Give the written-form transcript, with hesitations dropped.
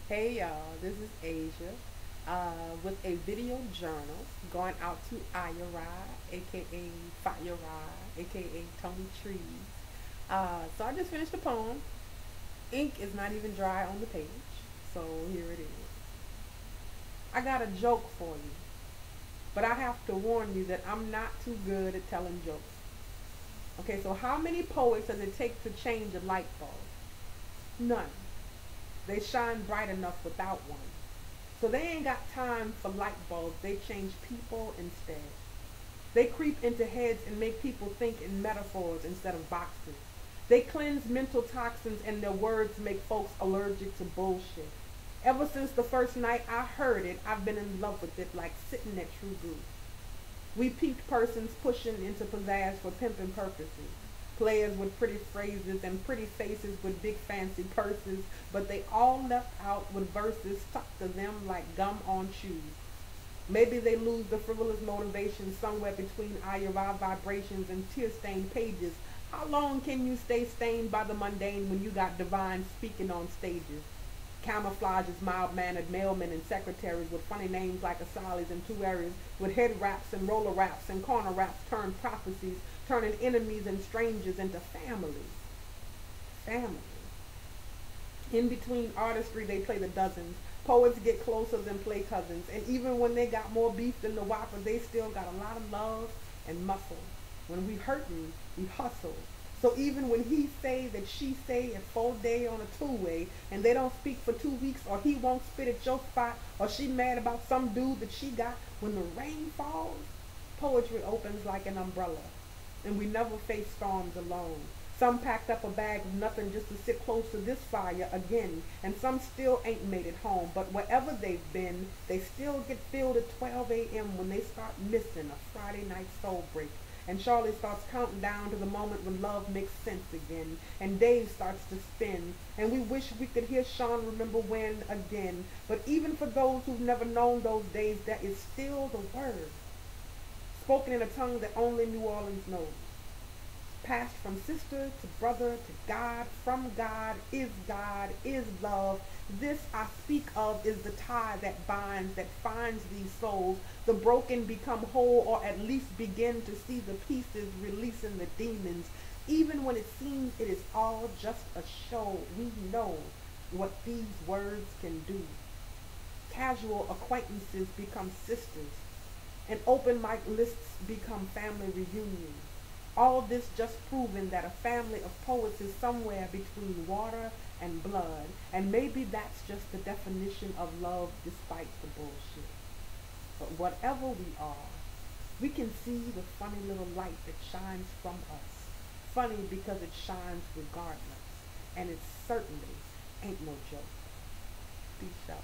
Hey y'all, this is Asia with a video journal going out to Iyarah, aka Fire, aka Tony Trees. So I just finished the poem. Ink is not even dry on the page, so here it is. I got a joke for you, but I have to warn you that I'm not too good at telling jokes. Okay, so how many poets does it take to change a light bulb? None. They shine bright enough without one. So they ain't got time for light bulbs. They change people instead. They creep into heads and make people think in metaphors instead of boxes. They cleanse mental toxins and their words make folks allergic to bullshit. Ever since the first night I heard it, I've been in love with it like sitting at True Blue. We peaked persons pushing into pizzazz for pimping purposes. Players with pretty phrases and pretty faces with big fancy purses, but they all left out with verses stuck to them like gum on shoes. Maybe they lose the frivolous motivation somewhere between Iyarah vibrations and tear-stained pages. How long can you stay stained by the mundane when you got divine speaking on stages? Camouflages mild-mannered mailmen and secretaries with funny names like Asalis and Tuaris, with head wraps and roller wraps and corner wraps turned prophecies, turning enemies and strangers into families. Family. In between artistry, they play the dozens. Poets get closer than play cousins. And even when they got more beef than the Whopper, they still got a lot of love and muscle. When we hurtin', we hustle. So even when he say that she say at full day on a two-way, and they don't speak for 2 weeks, or he won't spit at your spot, or she mad about some dude that she got, when the rain falls, poetry opens like an umbrella. And we never face storms alone. Some packed up a bag of nothing just to sit close to this fire again, and some still ain't made it home. But wherever they've been, they still get filled at 12 a.m. when they start missing a Friday night soul break. And Charlie starts counting down to the moment when love makes sense again, and Dave starts to spin. And we wish we could hear Sean remember when again. But even for those who've never known those days, that is still the word, spoken in a tongue that only New Orleans knows, passed from sister to brother to God, is love. This I speak of is the tie that binds, that finds these souls. The broken become whole, or at least begin to see the pieces releasing the demons. Even when it seems it is all just a show, we know what these words can do. Casual acquaintances become sisters, and open mic lists become family reunions. All this just proving that a family of poets is somewhere between water and blood, and maybe that's just the definition of love despite the bullshit. But whatever we are, we can see the funny little light that shines from us. Funny because it shines regardless, and it certainly ain't no joke. Peace out.